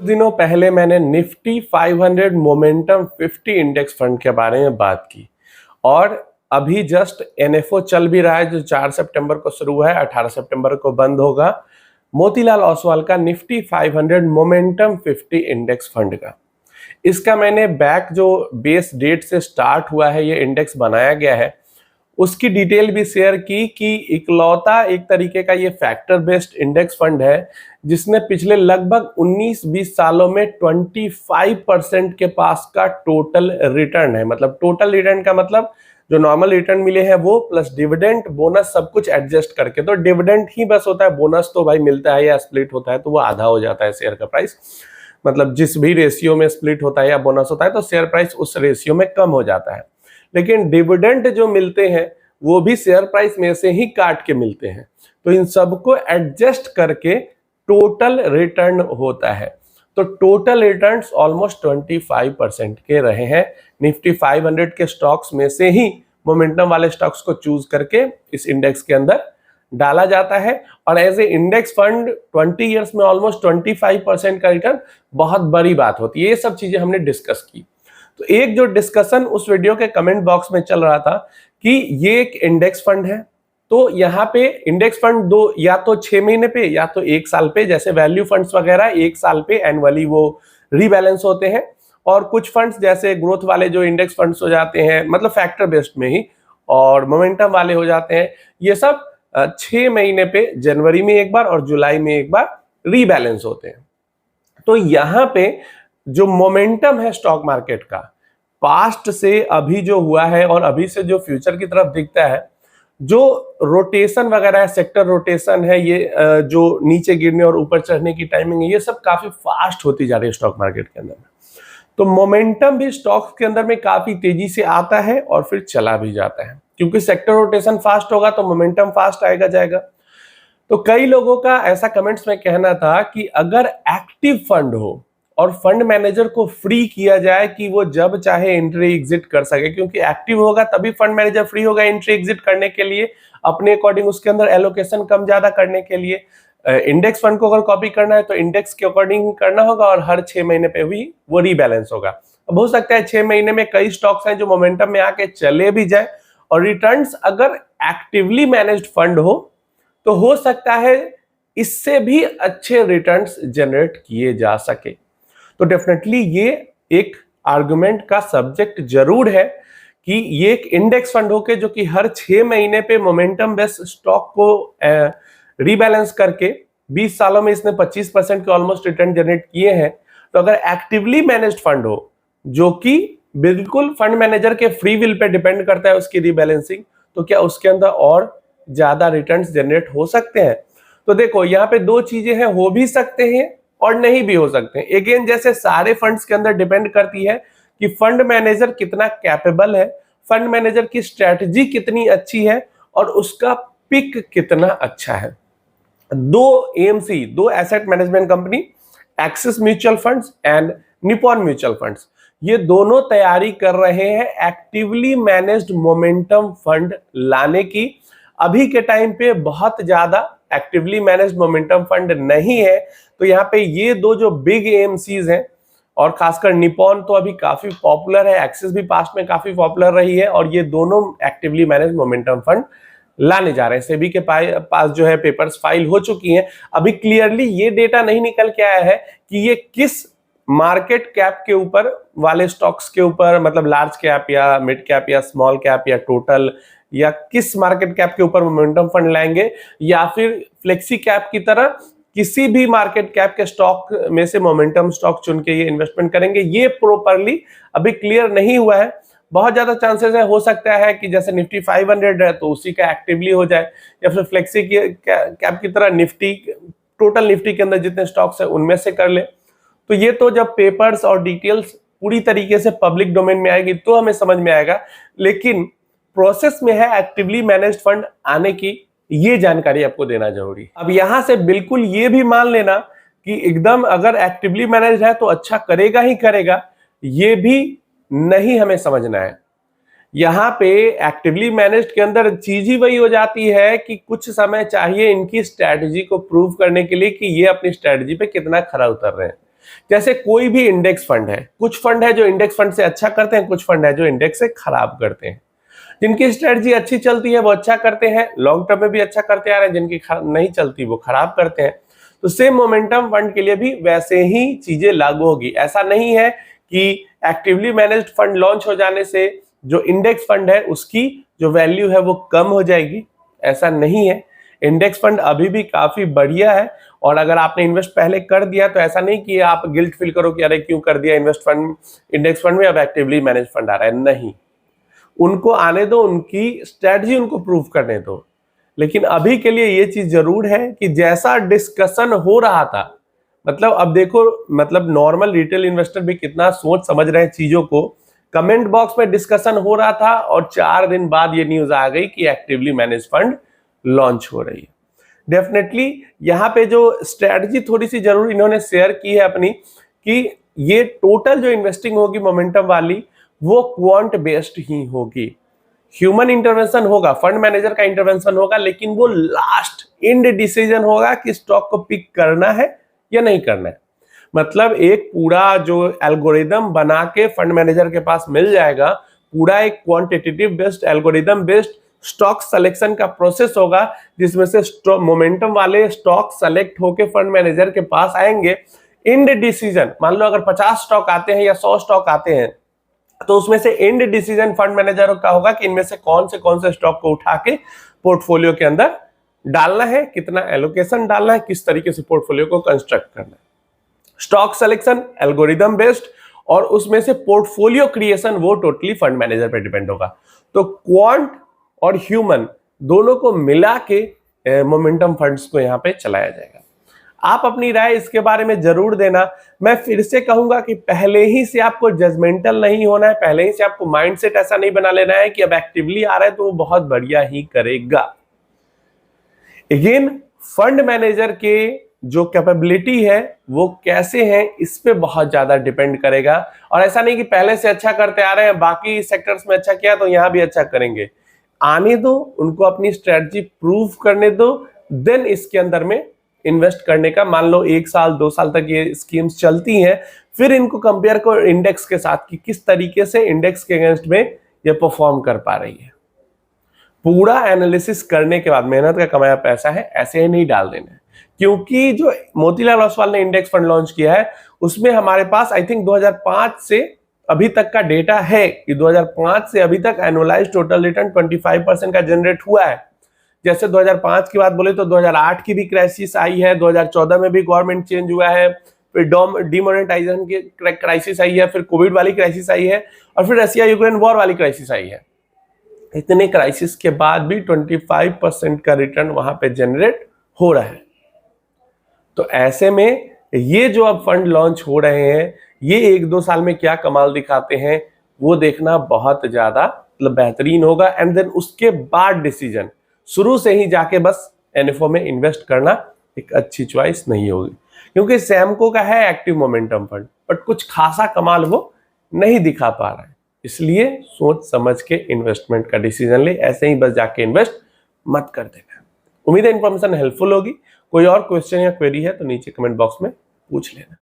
दिनों पहले मैंने निफ्टी 500 मोमेंटम 50 इंडेक्स फंड के बारे में बात की और अभी जस्ट एनएफओ चल भी रहा है जो 4 सितंबर को शुरू हुआ है, 18 सितंबर को बंद होगा। मोतीलाल ओसवाल का निफ्टी 500 मोमेंटम 50 इंडेक्स फंड का इसका मैंने बैक जो बेस डेट से स्टार्ट हुआ है ये इंडेक्स बनाया गया है उसकी डिटेल भी शेयर की कि इकलौता एक तरीके का ये फैक्टर बेस्ड इंडेक्स फंड है जिसने पिछले लगभग 19-20 सालों में 25% के पास का टोटल रिटर्न है। मतलब टोटल रिटर्न का मतलब जो नॉर्मल रिटर्न मिले हैं वो प्लस डिविडेंड बोनस सब कुछ एडजस्ट करके। तो डिविडेंड ही बस होता है, बोनस तो भाई मिलता है या स्प्लिट होता है तो वो आधा हो जाता है शेयर का प्राइस। मतलब जिस भी रेशियो में स्प्लिट होता है या बोनस होता है तो शेयर प्राइस उस रेशियो में कम हो जाता है। लेकिन डिविडेंड जो मिलते हैं वो भी शेयर प्राइस में से ही काट के मिलते हैं, तो इन सबको एडजस्ट करके टोटल रिटर्न होता है। तो टोटल रिटर्न्स ऑलमोस्ट 25% के रहे हैं। निफ्टी 500 के स्टॉक्स में से ही मोमेंटम वाले स्टॉक्स को चूज करके इस इंडेक्स के अंदर डाला जाता है और as a index fund 20 years में ऑलमोस्ट 25% का रिटर्न बहुत बड़ी बात होती है। ये सब चीजें हमने डिस्कस की। तो एक जो डिस्कशन उस वीडियो के कमेंट बॉक्स में चल रहा था कि ये एक इंडेक्स फंड है, तो यहाँ पे इंडेक्स फंड दो या तो 6 महीने पे या तो 1 साल पे, जैसे वैल्यू फंड्स वगैरह 1 साल पे एनुअली वो रीबैलेंस होते हैं और कुछ फंड्स जैसे ग्रोथ वाले जो इंडेक्स फंड्स हो जाते हैं मतलब फैक्टर बेस्ड में ही और मोमेंटम वाले हो जाते हैं, ये सब 6 महीने पे जनवरी में एक बार और जुलाई में एक बार रीबैलेंस होते हैं। तो यहाँ पे जो मोमेंटम है स्टॉक मार्केट का पास्ट से अभी जो हुआ है और अभी से जो फ्यूचर की तरफ दिखता है, जो रोटेशन वगैरह है, सेक्टर रोटेशन है, ये जो नीचे गिरने और ऊपर चढ़ने की टाइमिंग है, ये सब काफी फास्ट होती जा रही है स्टॉक मार्केट के अंदर में। तो मोमेंटम भी स्टॉक्स के अंदर में काफी तेजी से आता है और फिर चला भी जाता है, क्योंकि सेक्टर रोटेशन फास्ट होगा तो मोमेंटम फास्ट आएगा जाएगा। तो कई लोगों का ऐसा कमेंट्स में कहना था कि अगर एक्टिव फंड हो और फंड मैनेजर को फ्री किया जाए कि वो जब चाहे एंट्री एग्जिट कर सके, क्योंकि एक्टिव होगा तभी फंड मैनेजर फ्री होगा एंट्री एग्जिट करने के लिए, अपने अकॉर्डिंग उसके अंदर एलोकेशन कम ज्यादा करने के लिए। इंडेक्स फंड को अगर कॉपी करना है तो इंडेक्स के अकॉर्डिंग करना होगा और हर 6 महीने पे भी वो रीबैलेंस होगा। अब हो सकता है 6 महीने में कई स्टॉक्स हैं जो मोमेंटम में आके चले भी जाए और रिटर्न्स अगर एक्टिवली मैनेज्ड फंड तो हो सकता है इससे भी अच्छे रिटर्न्स जनरेट किए जा सके। तो डेफिनेटली ये एक आर्गुमेंट का सब्जेक्ट जरूर है कि ये एक इंडेक्स फंड होके जो कि हर 6 महीने पे मोमेंटम बेस्ड स्टॉक को रीबैलेंस करके 20 सालों में इसने 25% के ऑलमोस्ट रिटर्न जनरेट किए हैं। तो अगर एक्टिवली मैनेज्ड फंड हो जो कि बिल्कुल फंड मैनेजर के फ्री विल पे डिपेंड करता है उसकी रीबैलेंसिंग, तो क्या उसके अंदर और ज्यादा रिटर्न्स जनरेट हो सकते हैं? तो देखो यहाँ पे दो चीजें हैं, हो भी सकते हैं और नहीं भी हो सकते हैं। अगेन जैसे सारे फंड्स के अंदर डिपेंड करती है कि फंड मैनेजर कितना कैपेबल है, फंड मैनेजर की स्ट्रेटजी कितनी अच्छी है और उसका पिक कितना अच्छा है। दो एएमसी, दो asset management company, axis mutual funds and Nippon mutual funds, ये दोनों तैयारी कर रहे हैं एक्टिवली मैनेज्ड मोमेंटम फंड लाने की। अभी के टाइम पे बहुत ज्यादा एक्टिवली मैनेज्ड मोमेंटम फंड नहीं है, तो यहाँ पे ये दो जो बिग एएमसीज हैं और खासकर निपॉन तो अभी काफी पॉपुलर है, एक्सिस भी पास्ट में काफी पॉपुलर रही है और ये दोनों एक्टिवली मैनेज्ड मोमेंटम फंड लाने जा रहे हैं। सेबी के पास जो है पेपर्स फाइल हो चुकी हैं। अभी क्लियरली ये डेटा नहीं निकल के आया है कि ये किस मार्केट कैप के ऊपर वाले स्टॉक्स के ऊपर, मतलब लार्ज कैप या मिड कैप या स्मॉल कैप या टोटल या किस मार्केट कैप के ऊपर मोमेंटम फंड लाएंगे या फिर फ्लेक्सी कैप की तरह किसी भी मार्केट कैप के स्टॉक में से मोमेंटम स्टॉक चुन के ये इन्वेस्टमेंट करेंगे, ये प्रॉपर्ली अभी क्लियर नहीं हुआ है। बहुत ज्यादा चांसेस है, हो सकता है कि जैसे निफ्टी 500 है तो उसी का एक्टिवली हो जाए या फिर फ्लेक्सी कैप की तरह निफ्टी, टोटल निफ्टी के अंदर जितने स्टॉक्स है उनमें से कर ले। तो ये तो जब पेपर्स और डिटेल्स पूरी तरीके से पब्लिक डोमेन में आएगी तो हमें समझ में आएगा, लेकिन प्रोसेस में है एक्टिवली मैनेज्ड फंड आने की, ये जानकारी आपको देना जरूरी। अब यहां से बिल्कुल ये भी मान लेना कि एकदम अगर एक्टिवली मैनेज्ड है तो अच्छा करेगा ही करेगा, ये भी नहीं हमें समझना है। यहाँ पे एक्टिवली मैनेज्ड के अंदर चीज ही वही हो जाती है कि कुछ समय चाहिए इनकी स्ट्रैटेजी को प्रूव करने के लिए कि ये अपनी स्ट्रैटेजी पे कितना खरा उतर रहे हैं। जैसे कोई भी इंडेक्स फंड है, कुछ फंड है जो इंडेक्स फंड से अच्छा करते हैं, कुछ फंड है जो इंडेक्स से खराब करते हैं। जिनकी स्ट्रेटजी अच्छी चलती है वो अच्छा करते हैं, लॉन्ग टर्म में भी अच्छा करते आ रहे हैं, जिनकी नहीं चलती वो खराब करते हैं। तो सेम मोमेंटम फंड के लिए भी वैसे ही चीजें लागू होगी। ऐसा नहीं है कि एक्टिवली मैनेज्ड फंड लॉन्च हो जाने से जो इंडेक्स फंड है उसकी जो वैल्यू है वो कम हो जाएगी, ऐसा नहीं है। इंडेक्स फंड अभी भी काफी बढ़िया है, और अगर आपने इन्वेस्ट पहले कर दिया तो ऐसा नहीं कि आप गिल्ट फील करो कि अरे क्यों कर दिया इन्वेस्ट फंड, इंडेक्स फंड में अब एक्टिवली मैनेज फंड आ रहा है। नहीं, उनको आने दो, उनकी स्ट्रेटजी उनको प्रूव करने दो। लेकिन अभी के लिए ये चीज जरूर है कि जैसा डिस्कशन हो रहा था, मतलब अब देखो, मतलब नॉर्मल रिटेल इन्वेस्टर भी कितना सोच समझ रहे हैं चीजों को। कमेंट बॉक्स में डिस्कशन हो रहा था और 4 दिन बाद ये न्यूज आ गई कि एक्टिवली मैनेज फंड लॉन्च हो रही है। डेफिनेटली यहाँ पे जो स्ट्रेटजी थोड़ी सी जरूर इन्होंने शेयर की है अपनी, कि ये टोटल जो इन्वेस्टिंग होगी मोमेंटम वाली वो क्वांट बेस्ड ही होगी। ह्यूमन इंटरवेंशन होगा, फंड मैनेजर का इंटरवेंशन होगा, लेकिन वो लास्ट एंड डिसीजन होगा कि स्टॉक को पिक करना है या नहीं करना है। मतलब एक पूरा जो एल्गोरिदम बना के फंड मैनेजर के पास मिल जाएगा, पूरा एक quantitative based algorithm based stock selection का प्रोसेस होगा, जिसमें से मोमेंटम वाले स्टॉक सेलेक्ट होके फंड मैनेजर के पास आएंगे। एंड डिसीजन, मान लो अगर 50 स्टॉक आते हैं या 100 स्टॉक आते हैं, तो उसमें से एंड डिसीजन फंड मैनेजर का होगा कि इनमें से कौन से स्टॉक को उठा के पोर्टफोलियो के अंदर डालना है, कितना एलोकेशन डालना है, किस तरीके से पोर्टफोलियो को कंस्ट्रक्ट करना है। स्टॉक सिलेक्शन एल्गोरिदम बेस्ड, और उसमें से पोर्टफोलियो क्रिएशन वो टोटली फंड मैनेजर पे डिपेंड होगा। तो क्वांट और ह्यूमन दोनों को मिला के मोमेंटम फंड्स को यहां पे चलाया जाएगा। आप अपनी राय इसके बारे में जरूर देना। मैं फिर से कहूंगा कि पहले ही से आपको जजमेंटल नहीं होना है, पहले ही से आपको माइंडसेट ऐसा नहीं बना लेना है कि अब एक्टिवली आ रहा है तो वो बहुत बढ़िया ही करेगा। अगेन, फंड मैनेजर के जो कैपेबिलिटी है वो कैसे है, इस पे बहुत ज्यादा डिपेंड करेगा। और ऐसा नहीं कि पहले से अच्छा करते आ रहे हैं, बाकी सेक्टर्स में अच्छा किया तो यहां भी अच्छा करेंगे। आने दो, उनको अपनी स्ट्रेटजी प्रूव करने दो, देन इसके अंदर में इन्वेस्ट करने का। मान लो 1 साल 2 साल तक ये स्कीम्स चलती हैं, फिर इनको कंपेयर करो इंडेक्स के साथ कि किस तरीके से इंडेक्स के अगेंस्ट में ये परफॉर्म कर पा रही है। पूरा एनालिसिस करने के बाद, मेहनत का कमाया पैसा है, ऐसे ही नहीं डाल देना है। क्योंकि जो मोतीलाल ओसवाल ने इंडेक्स फंड लॉन्च किया है उसमें हमारे पास आई थिंक 2005 से अभी तक का डेटा है कि 2005 से अभी तक एनुअलाइज्ड टोटल रिटर्न 25% का जनरेट हुआ है। जैसे 2005 की बात बोले तो 2008 की भी क्राइसिस आई है, 2014 में भी गवर्नमेंट चेंज हुआ है, फिर डिमोनेटाइजेशन की क्राइसिस आई है, फिर कोविड वाली क्राइसिस आई है, और फिर रशिया यूक्रेन वॉर वाली क्राइसिस आई है। इतने क्राइसिस के बाद भी 25% का रिटर्न वहां पे जनरेट हो रहा है। तो ऐसे में ये जो अब फंड लॉन्च हो रहे हैं, ये 1-2 साल में क्या कमाल दिखाते हैं वो देखना बहुत ज्यादा मतलब बेहतरीन होगा। एंड देन उसके बाद डिसीजन, शुरू से ही जाके बस एनएफओ में इन्वेस्ट करना एक अच्छी चॉइस नहीं होगी। क्योंकि सैमको का है एक्टिव मोमेंटम फंड, बट कुछ खासा कमाल वो नहीं दिखा पा रहा है। इसलिए सोच समझ के इन्वेस्टमेंट का डिसीजन ले, ऐसे ही बस जाके इन्वेस्ट मत कर देना। उम्मीद है इन्फॉर्मेशन हेल्पफुल होगी। कोई और क्वेश्चन या क्वेरी है तो नीचे कमेंट बॉक्स में पूछ लेना।